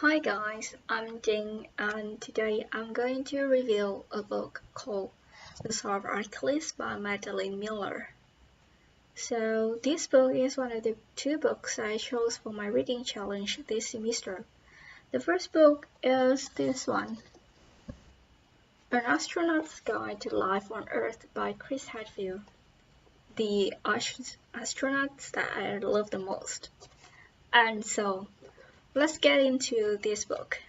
Hi guys, I'm Jing and today I'm going to review a book called The Soft Architects by Madeline Miller. So this book is one of the two books I chose for my reading challenge this semester. The first book is this one, An Astronaut's Guide to Life on Earth by Chris Hadfield, the astronauts that I love the most. And so, let's get into this book.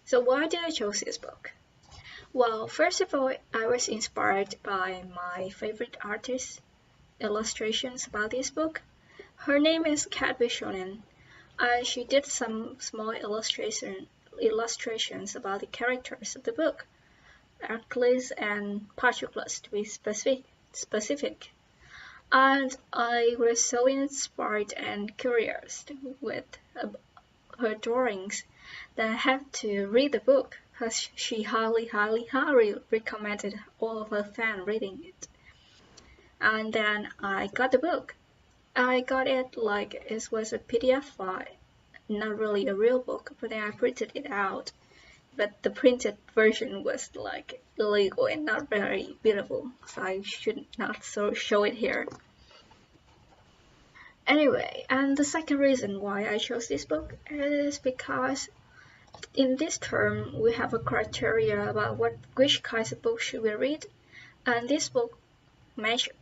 So why did I choose this book? Well, first of all, I was inspired by my favorite artist's illustrations about this book. Her name is Kat Bishonen, and she did some small illustrations about the characters of the book, Hercules and Patroclus to be specific. And I was so inspired and curious with her drawings that I had to read the book because she highly recommended all of her fans reading it. And then I got the book. I got it like it was a PDF file, not really a real book, but then I printed it out. But the printed version was like illegal and not very beautiful, so I should not show it here. Anyway, and the second reason why I chose this book is because in this term we have a criteria about which kinds of books should we read, and this book matches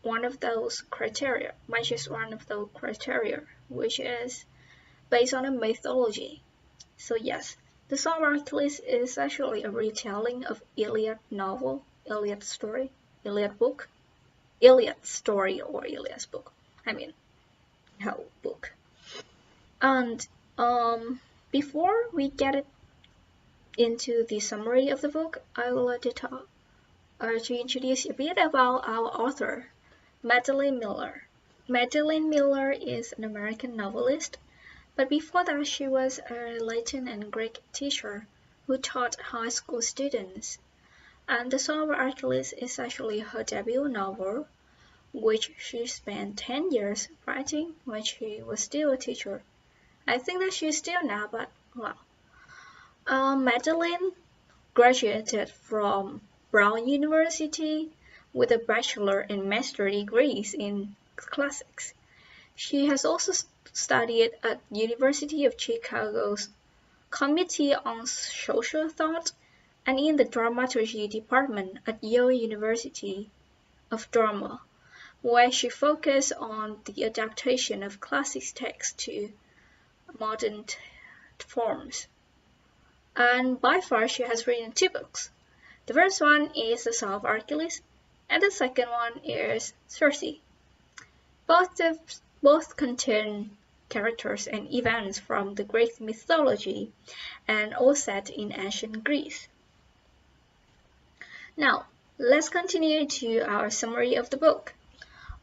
one of those criteria, which is based on a mythology. So yes, The Song of Achilles is actually a retelling of Iliad novel, Iliad story or Iliad's book. Book. And before we get into the summary of the book, I would like to introduce a bit about our author, Madeline Miller. Madeline Miller is an American novelist, but before that she was a Latin and Greek teacher who taught high school students. And The Song of Achilles is actually her debut novel, which she spent 10 years writing when she was still a teacher. I think that she's still now, but well. Madeline graduated from Brown University with a bachelor and master degrees in classics. She has also studied at University of Chicago's Committee on Social Thought and in the dramaturgy department at Yale University of Drama, where she focused on the adaptation of classic texts to modern forms. And by far she has written two books. The first one is The Song of Achilles, and the second one is Circe. Both contain characters and events from the Greek mythology and all set in ancient Greece. Now, let's continue to our summary of the book.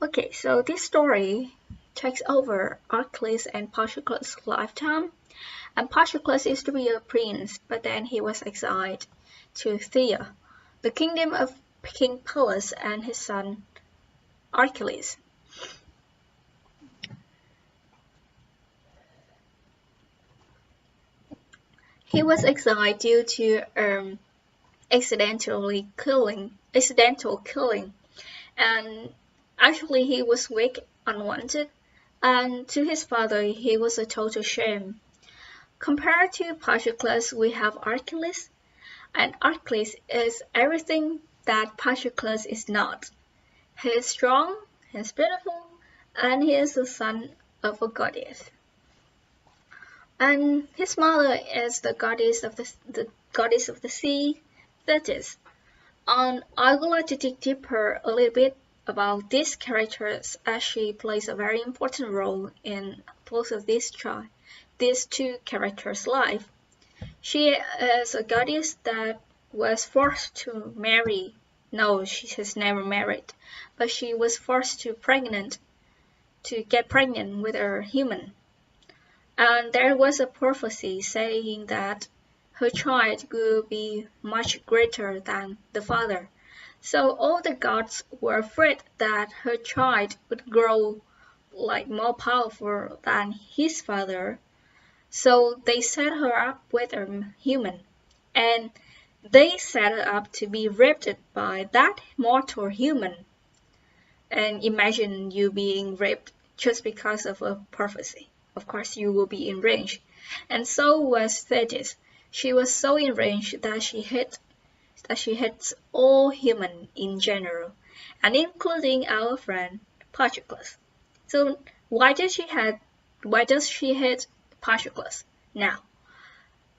Okay, so this story takes over Achilles and Patroclus' lifetime, and Patroclus is to be a prince, but then he was exiled to Thea, the kingdom of King Pallas and his son Achilles. He was exiled due to accidental killing, and actually he was weak, unwanted, and to his father he was a total shame. Compared to Patroclus, we have Achilles, and Achilles is everything that Patroclus is not. He is strong, he is beautiful, and he is the son of a goddess. And his mother is the goddess of the sea, Thetis. And I would like to dig deeper a little bit about these characters, as she plays a very important role in both of these two characters' life. She is a goddess that was forced to marry. No, she has never married, but she was forced to get pregnant with a human. And there was a prophecy saying that her child would be much greater than the father. So all the gods were afraid that her child would grow like more powerful than his father. So they set her up with a human, and they set her up to be raped by that mortal human. And imagine you being raped just because of a prophecy. Of course, you will be enraged. And so was Thetis. She was so enraged that she hates all human in general, and including our friend Patroclus. So why does she hate Patroclus? Now,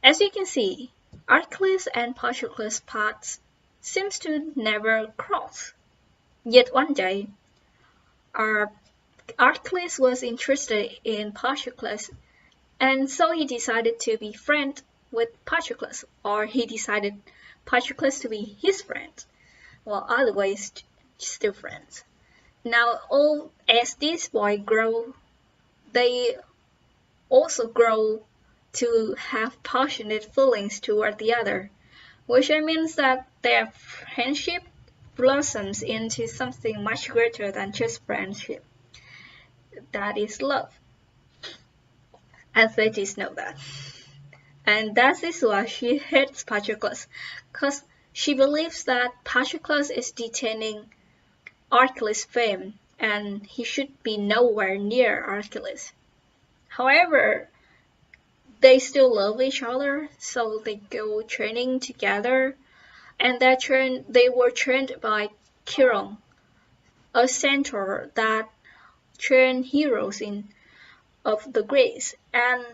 as you can see, Archelaus and Patroclus' paths seems to never cross. Yet one day, Archelaus was interested in Patroclus, and so he decided to be friend with Patroclus, or he decided Patroclus to be his friend. Well, otherwise, still friends. Now, as these boys grow, they also grow to have passionate feelings toward the other, which means that their friendship blossoms into something much greater than just friendship. That is love. And Thetis know that. And that is why she hates Patroclus, because she believes that Patroclus is detaining Archelaus' fame, and he should be nowhere near Archelaus. However, they still love each other, so they go training together, and they were trained by Chiron, a centaur that trained heroes of the Greeks. And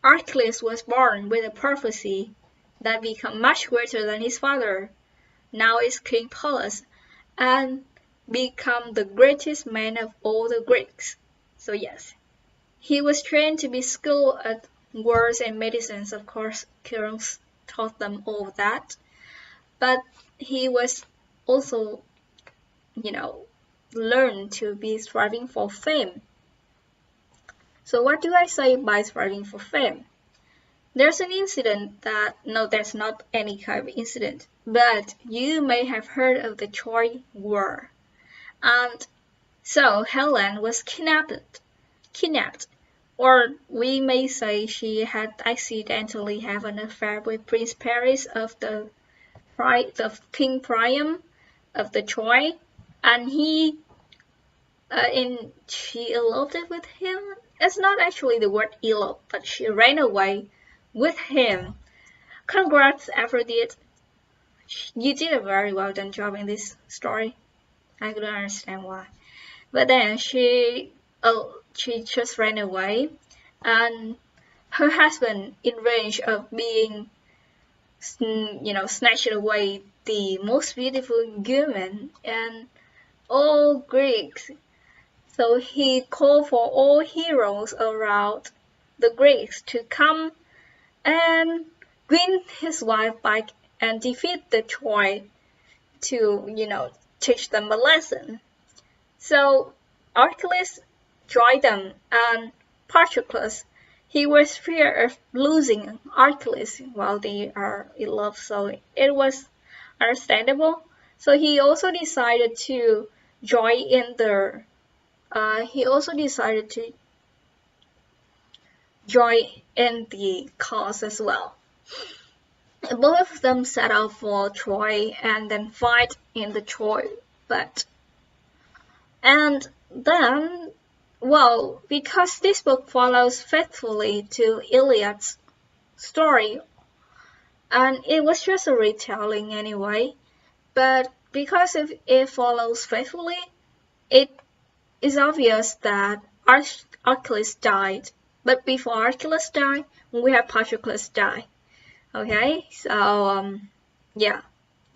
Archelaus was born with a prophecy that became much greater than his father. Now is King Pallas, and become the greatest man of all the Greeks. So yes, he was trained to be skilled at wars and medicines. Of course, Chiron taught them all of that. But he was also, learned to be striving for fame. So what do I say by striving for fame? There's an incident no, there's not any kind of incident, but you may have heard of the Troy War. And so Helen was kidnapped, or we may say she had accidentally have an affair with Prince Paris of King Priam of the Troy, and she eloped with him. It's not actually the word elope, but she ran away with him. Congrats, Aphrodite. You did a very well done job in this story. I couldn't understand why. But then she just ran away, and her husband, in range of being, snatched away the most beautiful woman and all Greeks. So he called for all heroes around the Greeks to come and win his wife back and defeat the Troy to, teach them a lesson. So Archelaus joined them, and Patroclus, he was fear of losing Archelaus while they are in love, so it was understandable. So he also decided to join in the cause as well. Both of them set out for Troy and then fight in the Troy. And then, well, because this book follows faithfully to Iliad's story, and it was just a retelling anyway, but because it follows faithfully, it is obvious that Archelaus died. But before Archelaus died, we have Patroclus die. Okay, so yeah,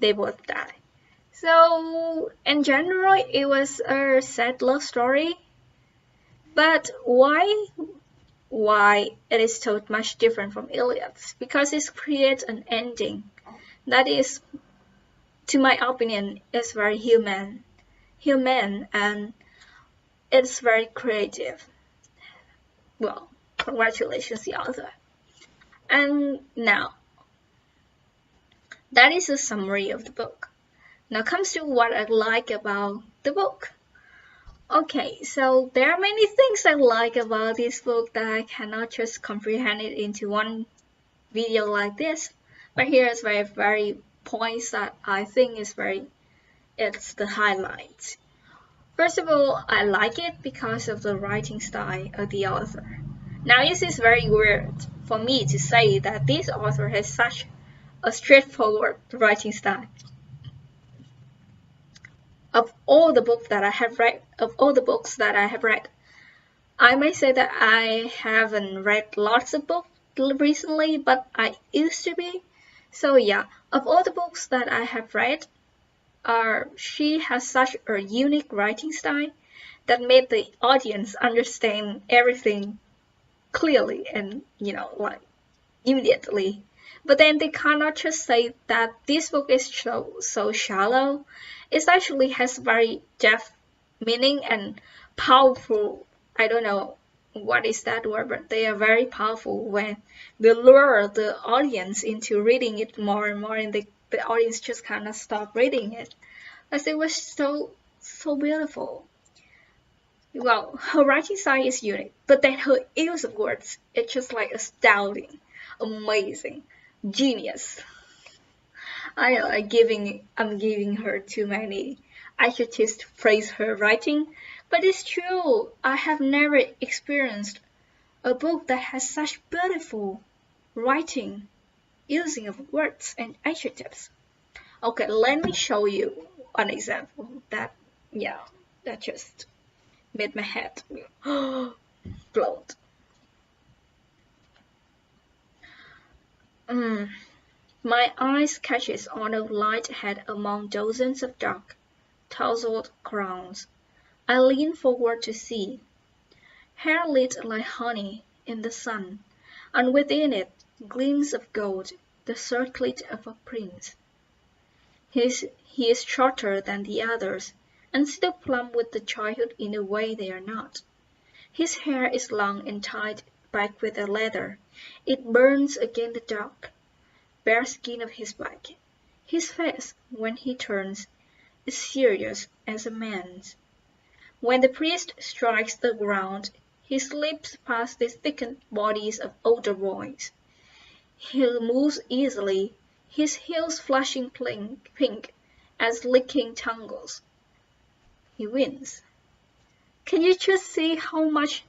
they both die. So in general, it was a sad love story. But why it is told much different from Iliad's? Because it creates an ending that is, to my opinion, is very human, and it's very creative. Well, congratulations, the author. And now, that is a summary of the book. Now comes to what I like about the book. Okay, so there are many things I like about this book that I cannot just comprehend it into one video like this. But here's very points that I think is it's the highlights. First of all, I like it because of the writing style of the author. Now, this is very weird for me to say that this author has such a straightforward writing style. Of all the books that I have read, I may say that I haven't read lots of books recently, but I used to be. So yeah, of all the books that I have read, she has such a unique writing style that made the audience understand everything clearly and like immediately. But then they cannot just say that this book is so shallow. It actually has very depth meaning and powerful. I don't know what is that word, but they are very powerful when they lure the audience into reading it more and more, and the audience just cannot stop reading it. As it was so beautiful. Well, her writing style is unique, but then her use of words, it's just like astounding, amazing, genius. I'm giving her too many adjectives to praise her writing, but it's true. I have never experienced a book that has such beautiful writing, using of words and adjectives. Okay, let me show you an example yeah, that just made my head blown. Mm. My eyes catches on a light head among dozens of dark, tousled crowns. I lean forward to see. Hair lit like honey in the sun, and within it gleams of gold, the circlet of a prince. He is shorter than the others, and still plump with the childhood in a way they are not. His hair is long and tied back with a leather. It burns against the dark, bare skin of his back. His face, when he turns, is serious as a man's. When the priest strikes the ground, his lips pass the thickened bodies of older boys. He moves easily, his heels flashing pink as licking tangles. He wins. Can you just see how much,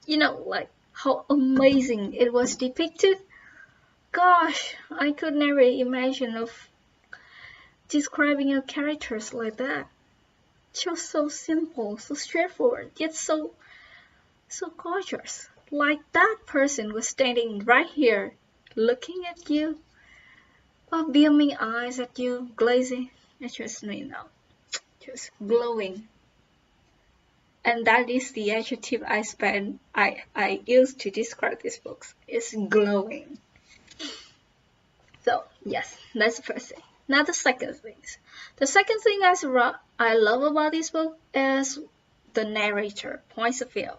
like how amazing it was depicted? Gosh, I could never imagine of describing your characters like that. Just so simple, so straightforward, yet so gorgeous. Like that person was standing right here, looking at you, with beaming eyes at you, glazing. It's just just glowing. And that is the adjective I used to describe these books. It's glowing. So yes, that's the first thing. Now the second thing. The second thing I love about this book is the narrator points of view.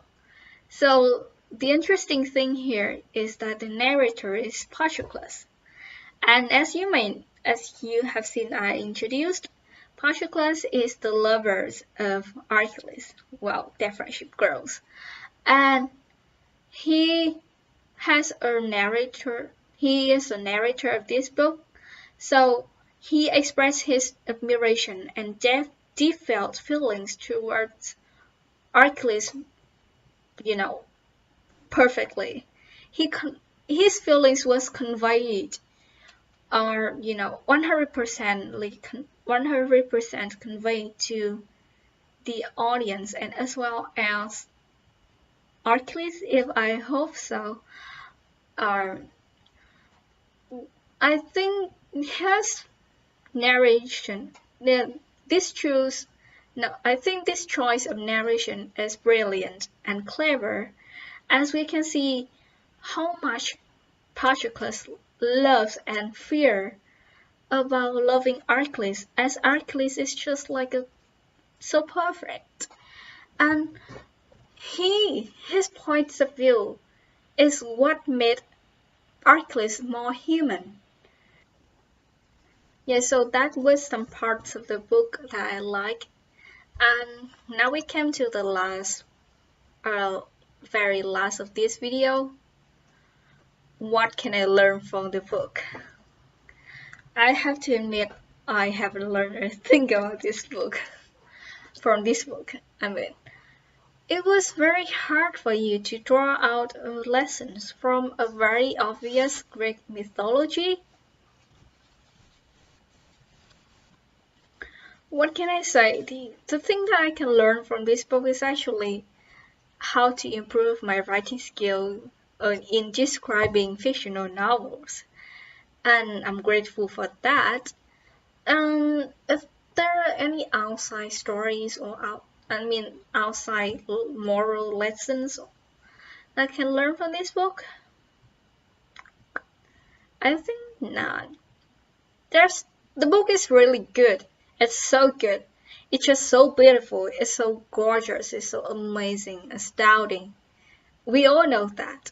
So the interesting thing here is that the narrator is Patroclus. And as you have seen I introduced, Patroclus is the lovers of Achilles. Well, their friendship grows. And he has a narrator he is a narrator of this book, so he expressed his admiration and deep felt feelings towards Achilles, you know, perfectly. His feelings was conveyed are 100% conveyed to the audience and as well as Achilles, if I hope so. Are I think his narration this choose no I think this choice of narration is brilliant and clever, as we can see how much Patroclus loves and fear about loving Achilles, as Achilles is just like so perfect, and his points of view is what made Achilles more human. Yeah, so that was some parts of the book that I like. And now we came to the very last of this video. What can I learn from the book? I have to admit, I haven't learned a thing about this book. From this book, I mean. It was very hard for you to draw out lessons from a very obvious Greek mythology. What can I say? The thing that I can learn from this book is actually how to improve my writing skill in describing fictional novels. And I'm grateful for that. If there are any outside stories or outside moral lessons I can learn from this book, I think not. The book is really good. It's so good. It's just so beautiful. It's so gorgeous. It's so amazing, astounding. We all know that.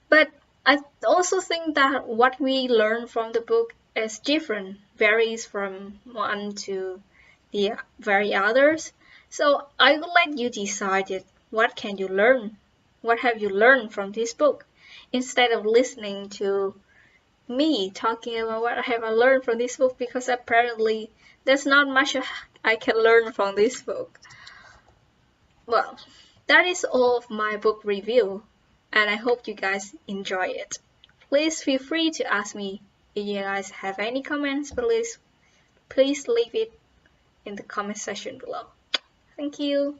But I also think that what we learn from the book is different, varies from one to the very others. So I will let you decide it. What can you learn? What have you learned from this book? Instead of listening to me talking about what have I learned from this book, because apparently there's not much I can learn from this book. Well, that is all of my book review, and I hope you guys enjoy it. Please feel free to ask me if you guys have any comments, please leave it in the comment section below. Thank you.